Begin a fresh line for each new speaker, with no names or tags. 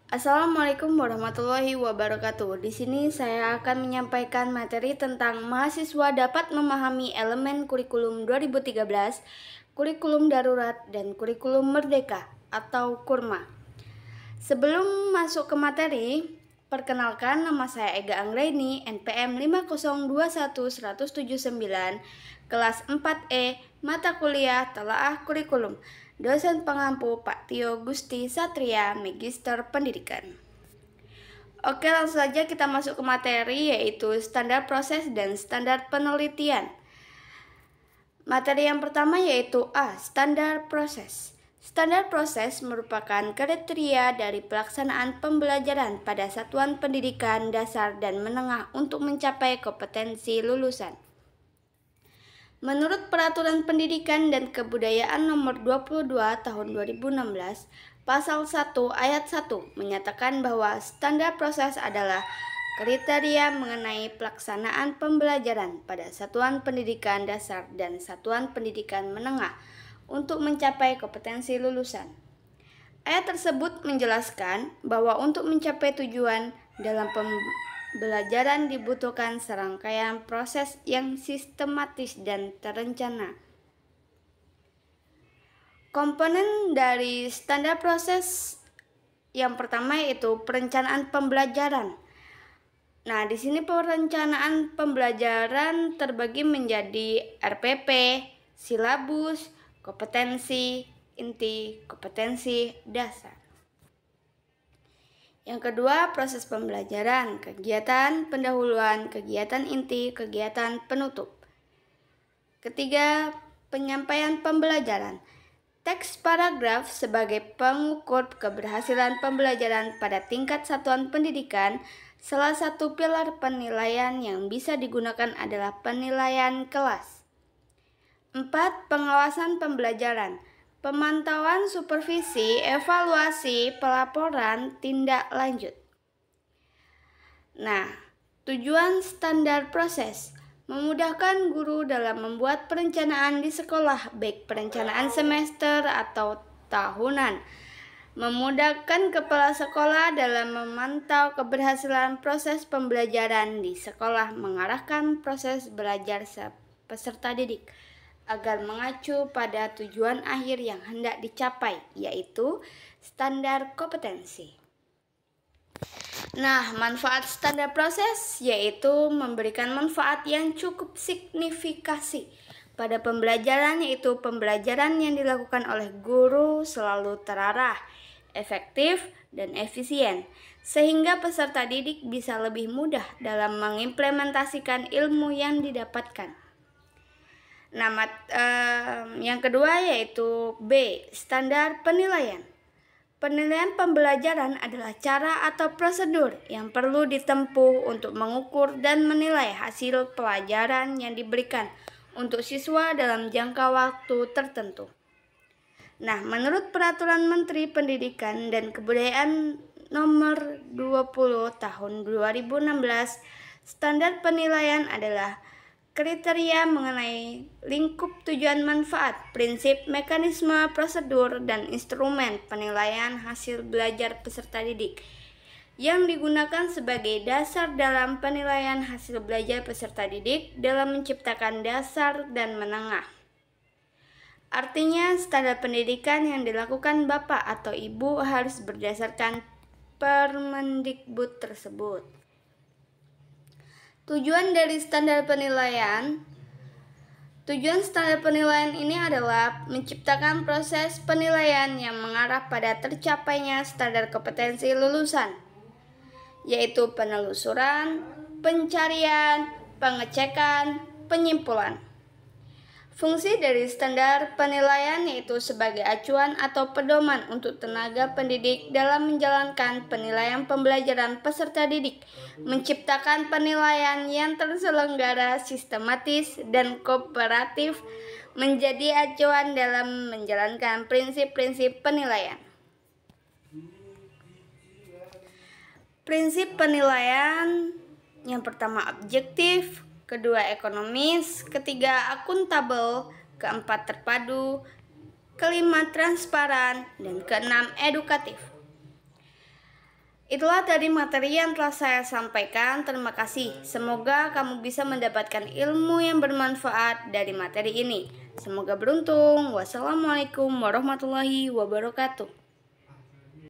Assalamualaikum warahmatullahi wabarakatuh. Di sini saya akan menyampaikan materi tentang mahasiswa dapat memahami elemen kurikulum 2013, kurikulum darurat, dan kurikulum merdeka atau KURMA. Sebelum masuk ke materi, perkenalkan nama saya Ega Anggraini, NPM 5021179, kelas 4E, mata kuliah Telaah Kurikulum. Dosen pengampu Pak Tio Gusti Satria, Magister Pendidikan. Oke, langsung saja kita masuk ke materi, yaitu standar proses dan standar penelitian. Materi yang pertama yaitu A. Standar proses. Standar proses merupakan kriteria dari pelaksanaan pembelajaran pada satuan pendidikan dasar dan menengah untuk mencapai kompetensi lulusan. Menurut Peraturan Pendidikan dan Kebudayaan Nomor 22 Tahun 2016, Pasal 1 Ayat 1 menyatakan bahwa standar proses adalah kriteria mengenai pelaksanaan pembelajaran pada satuan pendidikan dasar dan satuan pendidikan menengah untuk mencapai kompetensi lulusan. Ayat tersebut menjelaskan bahwa untuk mencapai tujuan dalam pembelajaran dibutuhkan serangkaian proses yang sistematis dan terencana. Komponen dari standar proses yang pertama yaitu perencanaan pembelajaran. Nah, di sini perencanaan pembelajaran terbagi menjadi RPP, silabus, kompetensi inti, kompetensi dasar. Yang kedua, proses pembelajaran, kegiatan pendahuluan, kegiatan inti, kegiatan penutup. Ketiga, penyampaian pembelajaran. Teks paragraf sebagai pengukur keberhasilan pembelajaran pada tingkat satuan pendidikan. Salah satu pilar penilaian yang bisa digunakan adalah penilaian kelas. 4. Pengawasan pembelajaran. Pemantauan, supervisi, evaluasi, pelaporan, tindak lanjut. Nah, tujuan standar proses memudahkan guru dalam membuat perencanaan di sekolah, baik perencanaan semester atau tahunan. Memudahkan kepala sekolah dalam memantau keberhasilan proses pembelajaran di sekolah, mengarahkan proses belajar peserta didik agar mengacu pada tujuan akhir yang hendak dicapai, yaitu standar kompetensi. Nah, manfaat standar proses yaitu memberikan manfaat yang cukup signifikasi pada pembelajaran, yaitu pembelajaran yang dilakukan oleh guru selalu terarah, efektif, dan efisien, sehingga peserta didik bisa lebih mudah dalam mengimplementasikan ilmu yang didapatkan. Nah, yang kedua yaitu B. Standar penilaian. Penilaian pembelajaran adalah cara atau prosedur yang perlu ditempuh untuk mengukur dan menilai hasil pelajaran yang diberikan untuk siswa dalam jangka waktu tertentu. Nah, menurut Peraturan Menteri Pendidikan dan Kebudayaan Nomor 20 Tahun 2016, standar penilaian adalah kriteria mengenai lingkup tujuan manfaat, prinsip, mekanisme, prosedur, dan instrumen penilaian hasil belajar peserta didik yang digunakan sebagai dasar dalam penilaian hasil belajar peserta didik dalam menciptakan dasar dan menengah. Artinya, standar pendidikan yang dilakukan Bapak atau Ibu harus berdasarkan Permendikbud tersebut. Tujuan standar penilaian ini adalah menciptakan proses penilaian yang mengarah pada tercapainya standar kompetensi lulusan, yaitu penelusuran, pencarian, pengecekan, penyimpulan. Fungsi dari standar penilaian yaitu sebagai acuan atau pedoman untuk tenaga pendidik dalam menjalankan penilaian pembelajaran peserta didik, menciptakan penilaian yang terselenggara, sistematis, dan kooperatif, menjadi acuan dalam menjalankan prinsip-prinsip penilaian. Prinsip penilaian yang pertama objektif, kedua ekonomis, ketiga akuntabel, keempat terpadu, kelima transparan, dan keenam edukatif. Itulah tadi materi yang telah saya sampaikan. Terima kasih. Semoga kamu bisa mendapatkan ilmu yang bermanfaat dari materi ini. Semoga beruntung. Wassalamualaikum warahmatullahi wabarakatuh.